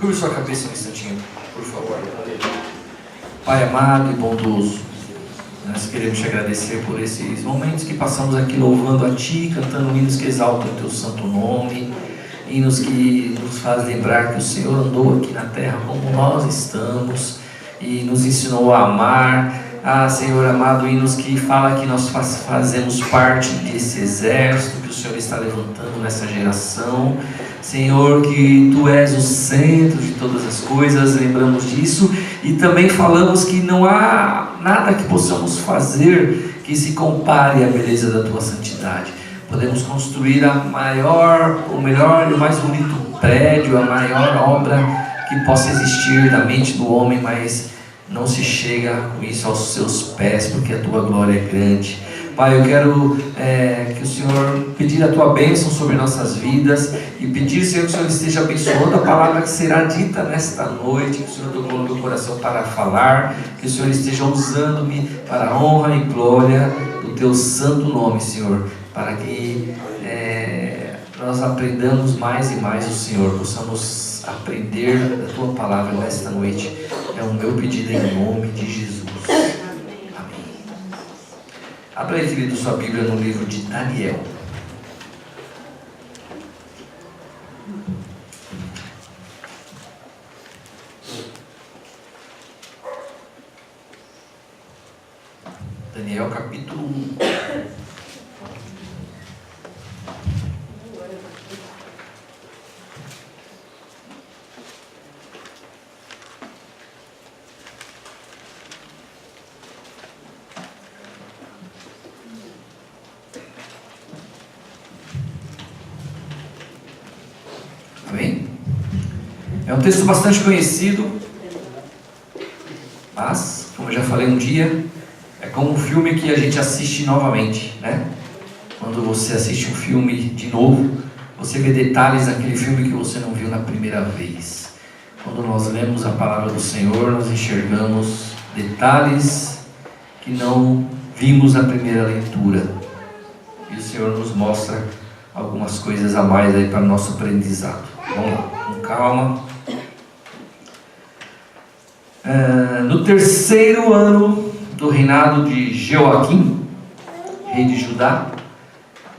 Curve sua cabeça um instantinho, por favor. Pai amado e bondoso, nós queremos te agradecer por esses momentos que passamos aqui louvando a Ti, cantando hinos que exaltam o Teu santo nome, hinos que nos faz lembrar que o Senhor andou aqui na terra como nós estamos e nos ensinou a amar. Senhor amado, hinos que fala que nós fazemos parte desse exército que o Senhor está levantando nessa geração. Senhor, que Tu és o centro de todas as coisas, lembramos disso, e também falamos que não há nada que possamos fazer que se compare à beleza da Tua santidade. Podemos construir o melhor e o mais bonito prédio, a maior obra que possa existir na mente do homem, mas não se chega com isso aos Seus pés, porque a Tua glória é grande. Pai, eu quero que o Senhor pedir a Tua bênção sobre nossas vidas e pedir, Senhor, que o Senhor esteja abençoando a palavra que será dita nesta noite, que o Senhor tocou no meu coração para falar, que o Senhor esteja usando-me para a honra e glória do Teu santo nome, Senhor, para que nós aprendamos mais e mais o Senhor, possamos aprender da Tua palavra nesta noite. É o meu pedido em nome de Jesus. Abra aí, querido, sua Bíblia no livro de Daniel. Daniel capítulo 1. É um texto bastante conhecido, mas, como eu já falei um dia, é como um filme que a gente assiste novamente, né? Quando você assiste um filme de novo, você vê detalhes daquele filme que você não viu na primeira vez. Quando nós lemos a palavra do Senhor, nós enxergamos detalhes que não vimos na primeira leitura. E o Senhor nos mostra algumas coisas a mais aí para o nosso aprendizado. Vamos lá, com calma. No terceiro ano do reinado de Jeoaquim, rei de Judá,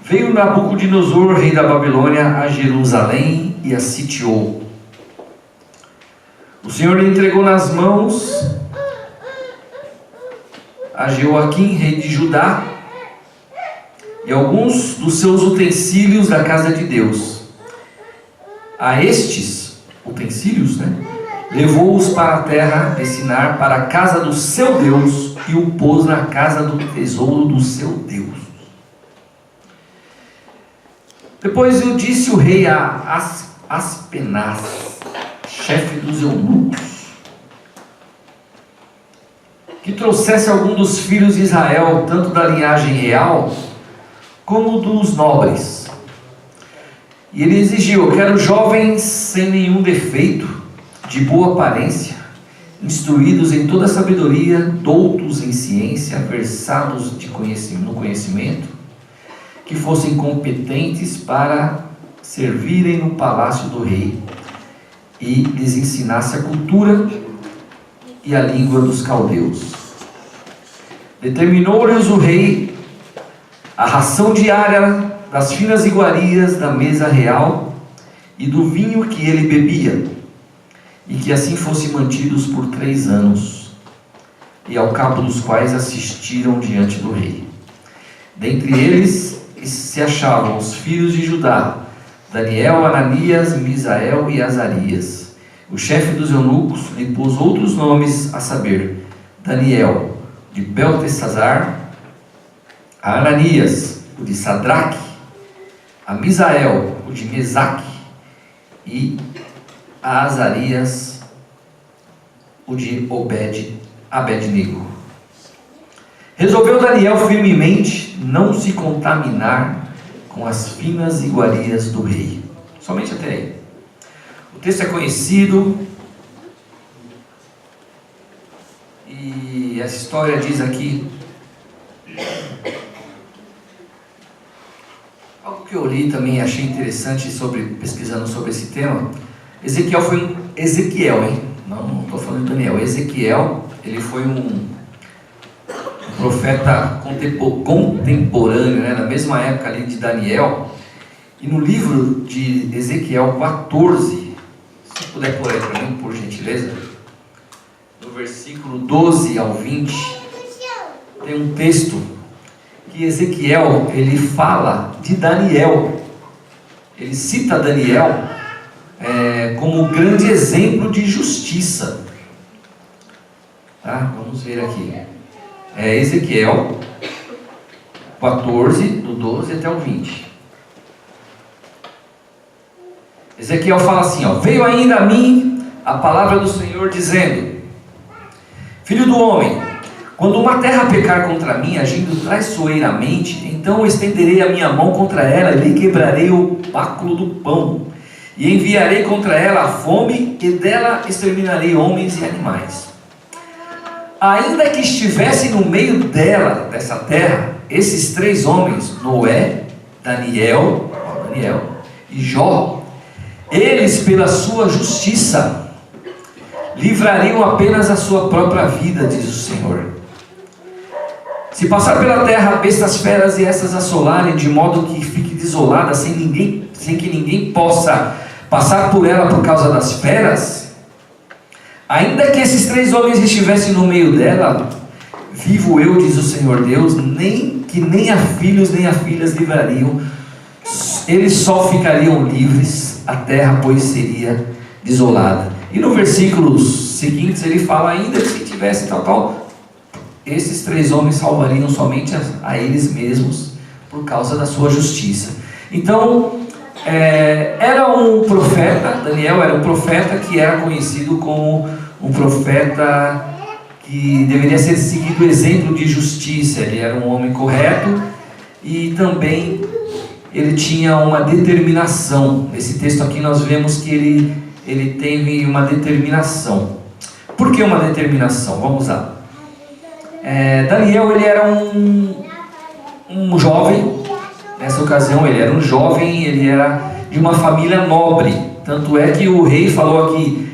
veio Nabucodonosor, rei da Babilônia, a Jerusalém e a sitiou. O Senhor lhe entregou nas mãos a Jeoaquim, rei de Judá, e alguns dos seus utensílios da casa de Deus. A estes utensílios, levou-os para a terra de Sinar, para a casa do seu Deus, e o pôs na casa do tesouro do seu Deus. Depois eu disse o rei a Aspenaz, chefe dos eunucos, que trouxesse algum dos filhos de Israel, tanto da linhagem real como dos nobres. E ele exigiu: eu quero jovens sem nenhum defeito, de boa aparência, instruídos em toda a sabedoria, doutos em ciência, versados no conhecimento, que fossem competentes para servirem no palácio do rei, e lhes ensinasse a cultura e a língua dos caldeus. Determinou-lhes o rei a ração diária das finas iguarias da mesa real e do vinho que ele bebia, e que assim fossem mantidos por 3 anos, e ao cabo dos quais assistiram diante do rei. Dentre eles se achavam os filhos de Judá, Daniel, Ananias, Misael e Azarias. O chefe dos eunucos lhe pôs outros nomes, a saber, Daniel, de Beltesazar, a Ananias, o de Sadraque, a Misael, o de Mesaque, e a Azarias, o de Abednego. Resolveu Daniel firmemente não se contaminar com as finas iguarias do rei. Somente até aí. O texto é conhecido, e essa história diz aqui algo que eu li também, achei interessante pesquisando sobre esse tema. Ezequiel, hein? Não estou falando de Daniel. Ezequiel, ele foi um profeta contemporâneo, né? Na mesma época ali de Daniel. E no livro de Ezequiel 14, se puder pôr aí para mim, por gentileza, no versículo 12 ao 20, tem um texto que Ezequiel, ele fala de Daniel. Ele cita Daniel como um grande exemplo de justiça. Tá? Vamos ver aqui. Ezequiel 14, do 12 até o 20. Ezequiel fala assim, ó: veio ainda a mim a palavra do Senhor dizendo: filho do homem, quando uma terra pecar contra mim, agindo traiçoeiramente, então estenderei a minha mão contra ela e lhe quebrarei o báculo do pão, e enviarei contra ela a fome, e dela exterminarei homens e animais. Ainda que estivesse no meio dela, dessa terra, esses 3 homens, Noé, Daniel e Jó, eles pela sua justiça livrariam apenas a sua própria vida, diz o Senhor. Se passar pela terra bestas feras e essas assolarem, de modo que fique desolada, sem que ninguém possa passar por ela por causa das feras, ainda que esses 3 homens estivessem no meio dela, vivo eu, diz o Senhor Deus, nem a filhos nem a filhas livrariam, eles só ficariam livres, a terra pois seria desolada. E no versículos seguintes ele fala, ainda que se tivesse tal, esses 3 homens salvariam somente a eles mesmos, por causa da sua justiça. Então, era um profeta, Daniel era um profeta que era conhecido como um profeta que deveria ser seguido exemplo de justiça. Ele era um homem correto e também ele tinha uma determinação. Nesse texto aqui nós vemos que ele teve uma determinação. Por que uma determinação? Vamos lá. Daniel, ele era um jovem. Nessa ocasião ele era um jovem, ele era de uma família nobre. Tanto é que o rei falou aqui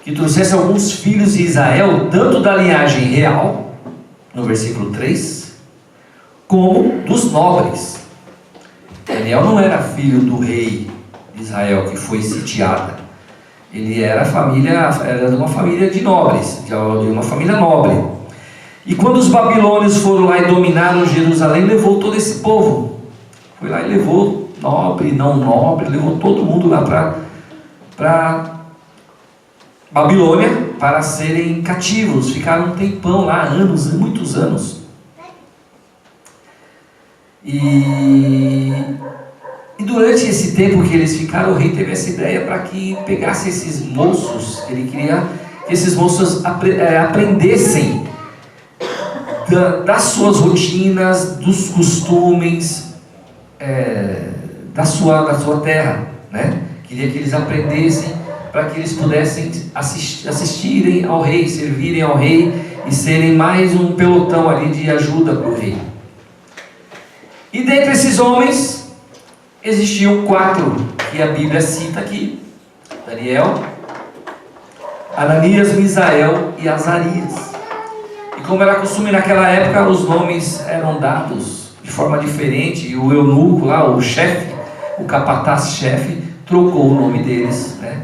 que trouxesse alguns filhos de Israel, tanto da linhagem real, no versículo 3, como dos nobres. Daniel não era filho do rei de Israel que foi sitiada. Ele era de uma família de nobres, de uma família nobre. E quando os babilônios foram lá e dominaram Jerusalém, levou todo esse povo. Foi lá e levou nobre, não nobre, levou todo mundo lá para Babilônia para serem cativos. Ficaram um tempão lá, anos, muitos anos. E durante esse tempo que eles ficaram, o rei teve essa ideia para que pegasse esses moços. Ele queria que esses moços aprendessem das suas rotinas, dos costumes da sua terra, né? Queria que eles aprendessem para que eles pudessem assistirem ao rei, servirem ao rei e serem mais um pelotão ali de ajuda para o rei. E dentre esses homens existiam 4 que a Bíblia cita aqui: Daniel, Ananias, Misael e Azarias. E como era costume naquela época, os nomes eram dados de forma diferente, e o eunuco lá, o chefe, o capataz-chefe, trocou o nome deles, né,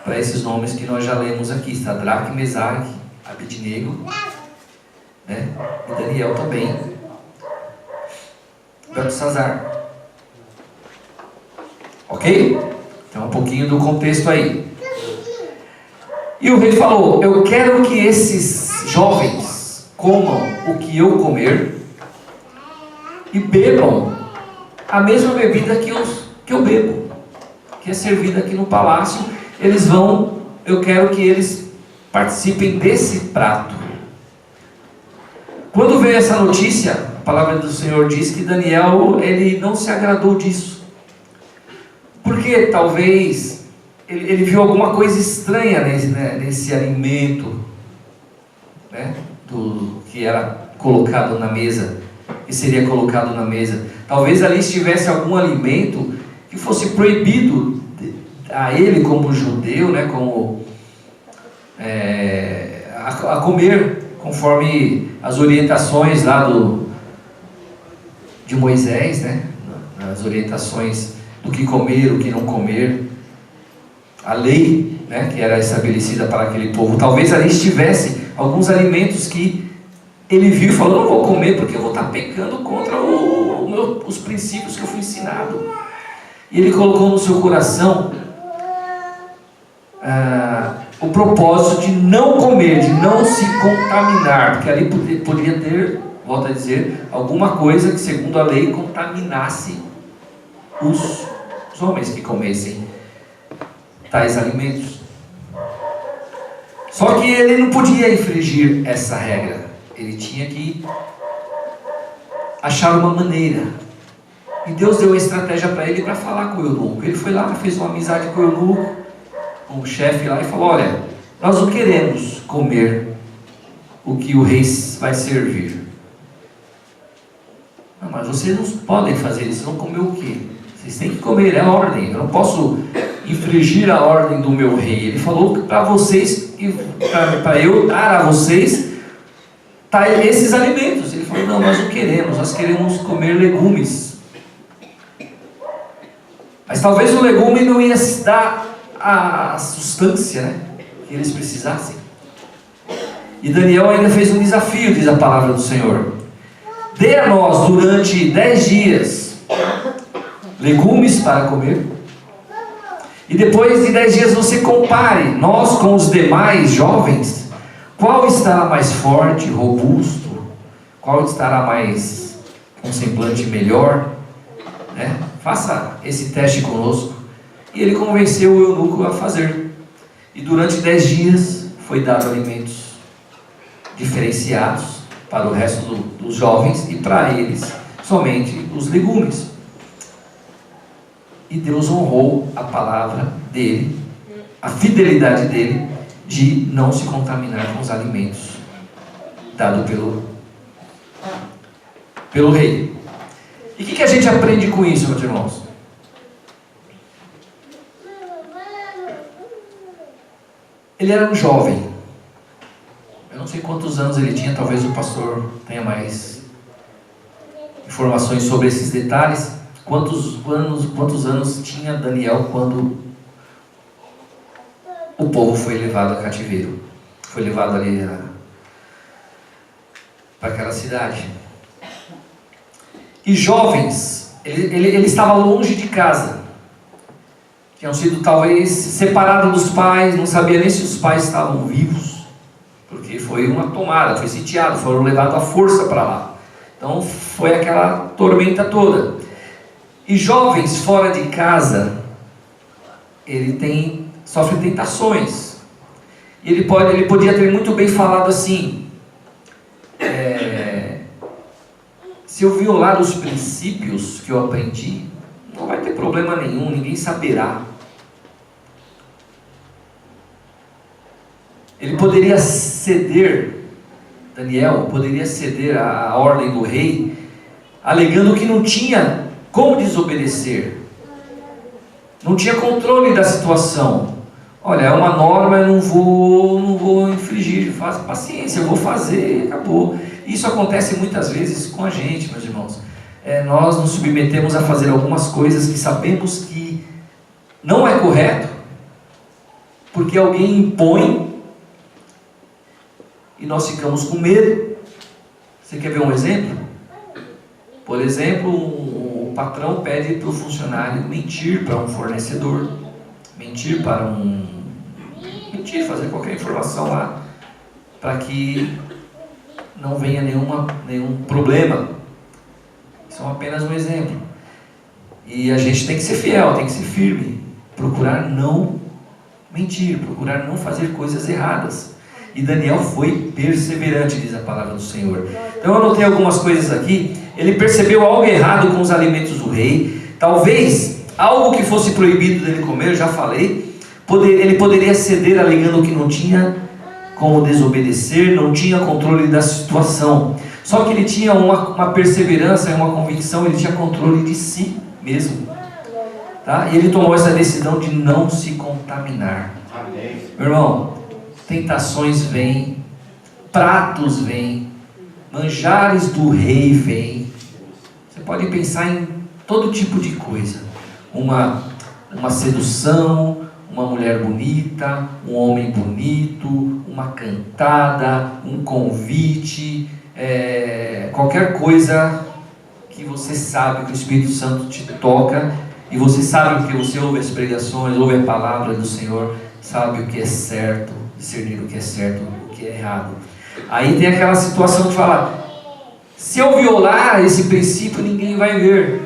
para esses nomes que nós já lemos aqui: Sadraque, Mesaque, Abednego, né, e Daniel também, Beltesazar. Ok? Então um pouquinho do contexto aí. E o rei falou: eu quero que esses jovens comam o que eu comer e bebam a mesma bebida que eu bebo, que é servida aqui no palácio. Eu quero que eles participem desse prato. Quando veio essa notícia, a palavra do Senhor diz que Daniel, ele não se agradou disso, porque talvez ele viu alguma coisa estranha nesse alimento, né, que era colocado na mesa, que seria colocado na mesa. Talvez ali estivesse algum alimento que fosse proibido a ele como judeu, né, como a comer conforme as orientações lá de Moisés, né, as orientações do que comer, o que não comer, a lei, né, que era estabelecida para aquele povo. Talvez ali estivesse alguns alimentos que ele viu e falou: não vou comer porque eu vou estar pecando contra os princípios que eu fui ensinado. E ele colocou no seu coração o propósito de não comer, de não se contaminar, porque ali podia ter, volto a dizer, alguma coisa que segundo a lei contaminasse os homens que comessem tais alimentos. Só que ele não podia infringir essa regra, ele tinha que achar uma maneira. E Deus deu uma estratégia para ele para falar com o eunuco. Ele foi lá, fez uma amizade com o eunuco, com o chefe lá, e falou: olha, nós não queremos comer o que o rei vai servir. Não, mas vocês não podem fazer isso, vão comer o quê? Vocês têm que comer, é a ordem, eu não posso infringir a ordem do meu rei. Ele falou para vocês, para eu dar a vocês esses alimentos. Ele falou: não, nós não queremos, nós queremos comer legumes. Mas talvez o legume não ia se dar a substância, né, que eles precisassem. E Daniel ainda fez um desafio, diz a palavra do Senhor: dê a nós durante 10 dias legumes para comer, e depois de 10 dias você compare nós com os demais jovens, qual estará mais forte, robusto, qual estará mais com semblante melhor, né? Faça esse teste conosco. E ele convenceu o eunuco a fazer. E durante 10 dias foi dado alimentos diferenciados para o resto dos jovens, e para eles somente os legumes. E Deus honrou a palavra dele, a fidelidade dele, de não se contaminar com os alimentos dados pelo rei. E o que a gente aprende com isso, meus irmãos? Ele era um jovem. Eu não sei quantos anos ele tinha, talvez o pastor tenha mais informações sobre esses detalhes. Quantos anos tinha Daniel quando o povo foi levado a cativeiro? Foi levado ali para aquela cidade. E jovens, ele estava longe de casa. Tinham sido talvez separados dos pais, não sabia nem se os pais estavam vivos, porque foi uma tomada, foi sitiado, foram levados à força para lá. Então foi aquela tormenta toda. E jovens fora de casa, ele sofre tentações. E ele podia ter muito bem falado assim: se eu violar os princípios que eu aprendi, não vai ter problema nenhum, ninguém saberá. Ele poderia ceder, Daniel poderia ceder à ordem do rei, alegando que não tinha como desobedecer, não tinha controle da situação. Olha, é uma norma, eu não vou infringir, faz paciência, eu vou fazer e acabou. Isso acontece muitas vezes com a gente, meus irmãos. Nós nos submetemos a fazer algumas coisas que sabemos que não é correto, porque alguém impõe, e nós ficamos com medo. Você quer ver um exemplo? Por exemplo, o patrão pede para o funcionário mentir para um fornecedor, fazer qualquer informação lá, para que não venha nenhum problema. Isso é apenas um exemplo. E a gente tem que ser fiel, tem que ser firme, procurar não mentir, procurar não fazer coisas erradas. E Daniel foi perseverante, diz a palavra do Senhor. Então eu anotei algumas coisas aqui. Ele percebeu algo errado com os alimentos do rei. Talvez algo que fosse proibido dele comer, eu já falei. Ele poderia ceder alegando que não tinha como desobedecer, não tinha controle da situação. Só que ele tinha uma perseverança, uma convicção, ele tinha controle de si mesmo. Tá? E ele tomou essa decisão de não se contaminar. Amém. Meu irmão, tentações vêm, pratos vêm, manjares do rei vêm. Você pode pensar em todo tipo de coisa. Uma sedução, uma mulher bonita, um homem bonito, uma cantada, um convite, qualquer coisa que você sabe que o Espírito Santo te toca, e você sabe porque você ouve as pregações, ouve a palavra do Senhor, sabe o que é certo, discernir o que é certo, o que é errado. Aí tem aquela situação de falar, se eu violar esse princípio, ninguém vai ver.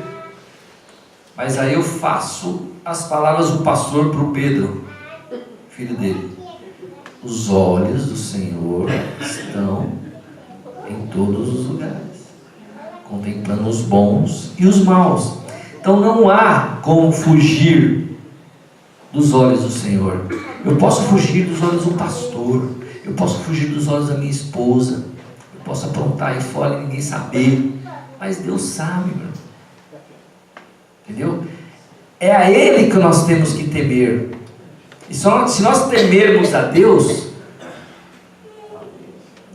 Mas aí eu faço as palavras do pastor para o Pedro, filho dele. Os olhos do Senhor estão em todos os lugares, contemplando os bons e os maus. Então não há como fugir dos olhos do Senhor. Eu posso fugir dos olhos do pastor, eu posso fugir dos olhos da minha esposa, eu posso aprontar aí fora e ninguém saber, mas Deus sabe, meu. Entendeu? É a Ele que nós temos que temer. E só se nós temermos a Deus,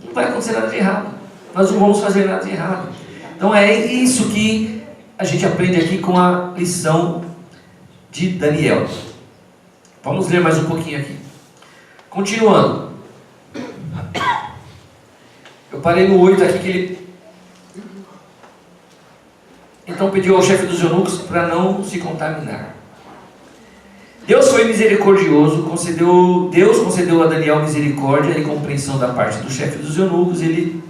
não vai acontecer nada de errado. Nós não vamos fazer nada de errado. Então é isso que a gente aprende aqui com a lição de Daniel. Vamos ler mais um pouquinho aqui. Continuando. Eu parei no 8 aqui que ele... Então pediu ao chefe dos eunucos para não se contaminar. Deus foi misericordioso, Deus concedeu a Daniel misericórdia e compreensão da parte do chefe dos eunucos. Ele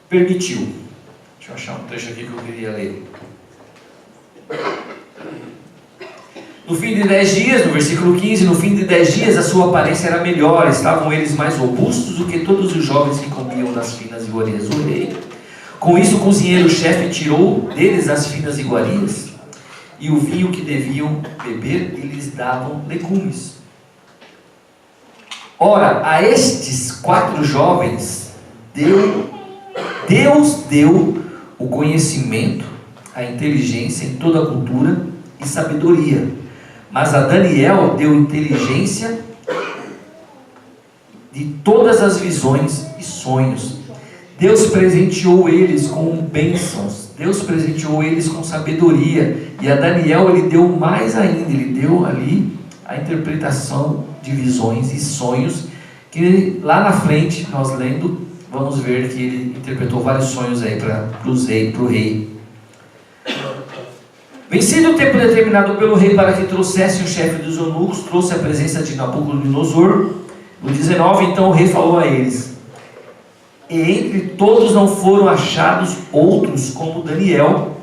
permitiu. Deixa eu achar um trecho aqui que eu queria ler. No fim de 10 dias, no versículo 15, no fim de 10 dias a sua aparência era melhor, estavam eles mais robustos do que todos os jovens que comiam das finas iguarias do rei. Com isso o cozinheiro-chefe tirou deles as finas iguarias, e o vinho que deviam beber, e lhes davam legumes. Ora, a estes 4 jovens, Deus deu o conhecimento, a inteligência em toda a cultura e sabedoria. Mas a Daniel deu inteligência de todas as visões e sonhos. Deus presenteou eles com bênçãos, Deus presenteou eles com sabedoria, e a Daniel ele deu mais ainda, ele deu ali a interpretação de visões e sonhos, que lá na frente, nós lendo, vamos ver que ele interpretou vários sonhos aí para o rei. Vencido o tempo determinado pelo rei para que trouxesse o chefe dos eunucos, trouxe a presença de Nabucodonosor. No 19, então o rei falou a eles: e entre todos não foram achados outros como Daniel,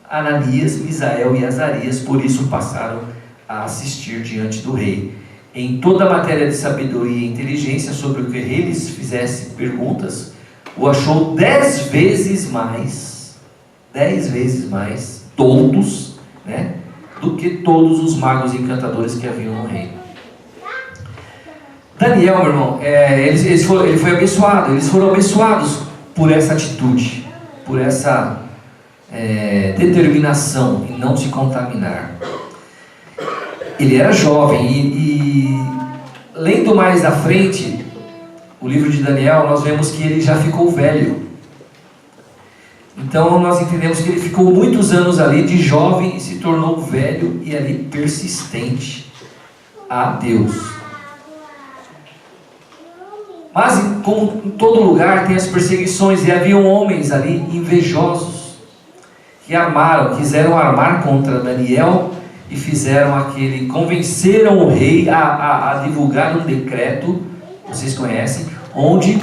Ananias, Misael e Azarias, por isso passaram a assistir diante do rei. Em toda a matéria de sabedoria e inteligência, sobre o que o rei lhes fizesse perguntas, o achou 10 vezes mais doutos, né, do que todos os magos e encantadores que haviam no reino. Daniel, meu irmão, ele foi abençoado, eles foram abençoados por essa atitude, por essa determinação em não se contaminar. Ele era jovem e lendo mais à frente o livro de Daniel, nós vemos que ele já ficou velho. Então nós entendemos que ele ficou muitos anos ali de jovem e se tornou velho e ali persistente a Deus. Mas como em todo lugar tem as perseguições, e haviam homens ali invejosos que quiseram armar contra Daniel e convenceram o rei a divulgar um decreto, vocês conhecem, onde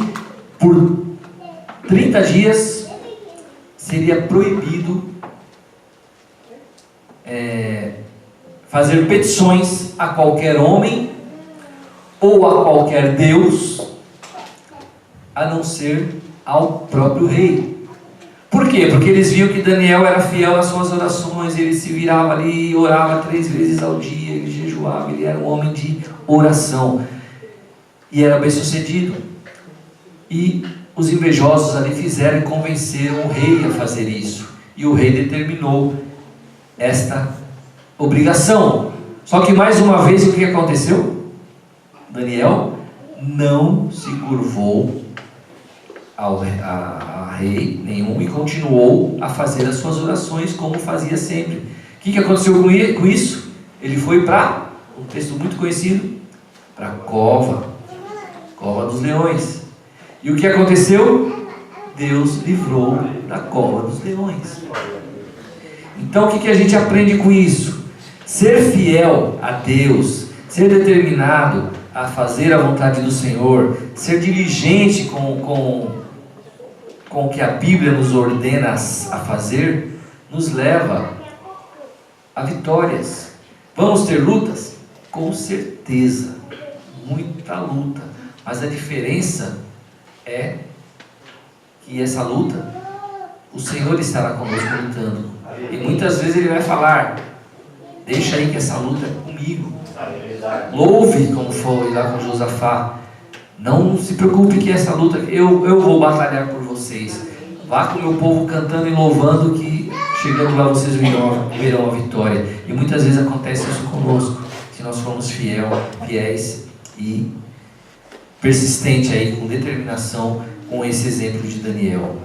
por 30 dias seria proibido fazer petições a qualquer homem ou a qualquer Deus, a não ser ao próprio rei. Por quê? Porque eles viam que Daniel era fiel às suas orações, ele se virava ali e orava 3 vezes ao dia, ele jejuava, ele era um homem de oração, e era bem sucedido. E os invejosos ali fizeram e convenceram o rei a fazer isso, e o rei determinou esta obrigação. Só que mais uma vez o que aconteceu? Daniel não se curvou a rei nenhum e continuou a fazer as suas orações como fazia sempre. O que aconteceu com isso? Ele foi para, um texto muito conhecido, para a cova dos leões. E o que aconteceu? Deus livrou da cova dos leões. Então o que a gente aprende com isso? Ser fiel a Deus, ser determinado a fazer a vontade do Senhor, ser diligente com o que a Bíblia nos ordena a fazer, nos leva a vitórias. Vamos ter lutas? Com certeza, muita luta, mas a diferença é que essa luta, o Senhor estará conosco lutando, e muitas vezes Ele vai falar: deixa aí que essa luta é comigo, louve, como foi lá com Josafá, não se preocupe que essa luta, eu vou batalhar por vocês, vá com o meu povo cantando e louvando, que chegando lá vocês verão a vitória. E muitas vezes acontece isso conosco, se nós formos fiéis e persistentes aí, com determinação, com esse exemplo de Daniel.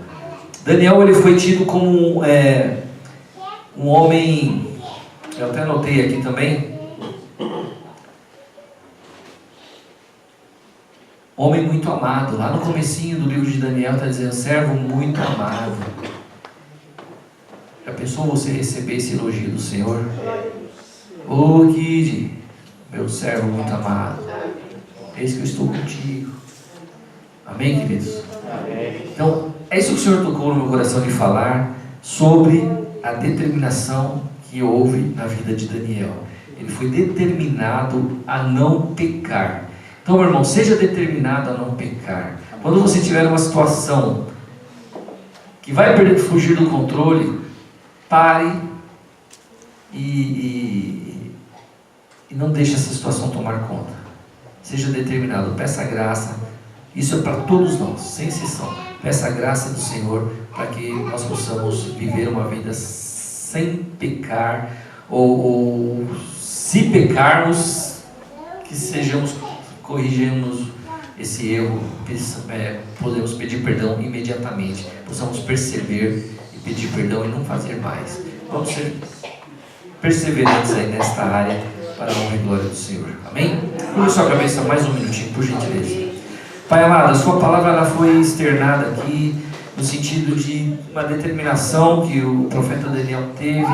Daniel, ele foi tido como um homem, eu até anotei aqui também, homem muito amado. Lá no comecinho do livro de Daniel está dizendo: servo muito amado. Já pensou você receber esse elogio do Senhor? Ô Guide, meu servo muito amado, eis que eu estou contigo. Amém, queridos? Amém. Então, é isso que o Senhor tocou no meu coração de falar sobre a determinação que houve na vida de Daniel. Ele foi determinado a não pecar. Então, meu irmão, seja determinado a não pecar. Quando você tiver uma situação que vai fugir do controle, pare e não deixe essa situação tomar conta. Seja determinado, peça graça. Isso é para todos nós, sem exceção. Peça a graça do Senhor para que nós possamos viver uma vida sem pecar, ou se pecarmos, que corrigimos esse erro, podemos pedir perdão imediatamente, possamos perceber e pedir perdão e não fazer mais. Vamos ser perseverantes aí nesta área, para a honra e glória do Senhor. Amém? Curva sua cabeça mais um minutinho, por gentileza. Pai amado, a sua palavra ela foi externada aqui no sentido de uma determinação que o profeta Daniel teve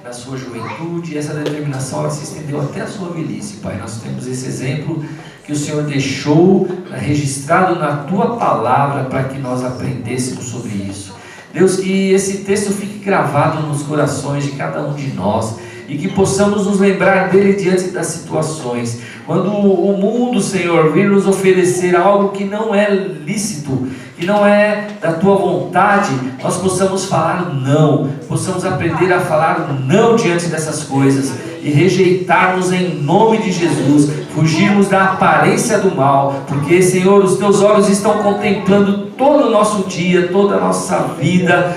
na sua juventude, e essa determinação ela se estendeu até a sua velhice. Pai, nós temos esse exemplo que o Senhor deixou registrado na tua palavra para que nós aprendêssemos sobre isso. Deus, que esse texto fique gravado nos corações de cada um de nós e que possamos nos lembrar dele diante das situações. Quando o mundo, Senhor, vir nos oferecer algo que não é lícito, que não é da tua vontade, nós possamos falar não, possamos aprender a falar não diante dessas coisas e rejeitarmos em nome de Jesus, fugirmos da aparência do mal, porque, Senhor, os teus olhos estão contemplando todo o nosso dia, toda a nossa vida,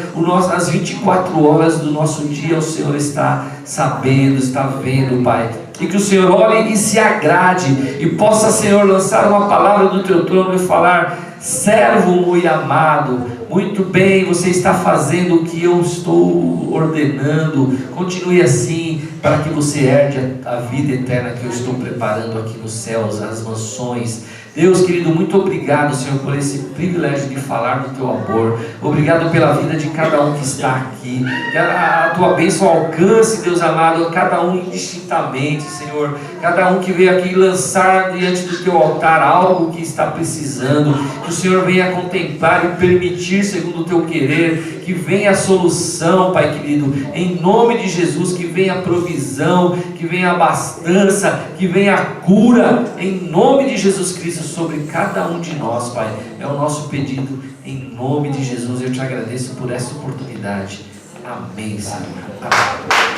as 24 horas do nosso dia, o Senhor está sabendo, está vendo, Pai. E que o Senhor olhe e se agrade, e possa, Senhor, lançar uma palavra do teu trono e falar: servo muito amado, muito bem, você está fazendo o que eu estou ordenando, continue assim, para que você herde a vida eterna que eu estou preparando aqui nos céus, as mansões. Deus querido, muito obrigado, Senhor, por esse privilégio de falar do teu amor. Obrigado pela vida de cada um que está aqui. Que a tua bênção alcance, Deus amado, a cada um indistintamente, Senhor. Cada um que veio aqui lançar diante do teu altar algo que está precisando. Que o Senhor venha contemplar e permitir, segundo o teu querer, que venha a solução, Pai querido. Em nome de Jesus, que venha a provisão, que venha a abastança, que venha a cura. Em nome de Jesus Cristo, sobre cada um de nós, Pai. É o nosso pedido, em nome de Jesus. Eu te agradeço por essa oportunidade. Amém, Senhor. Amém.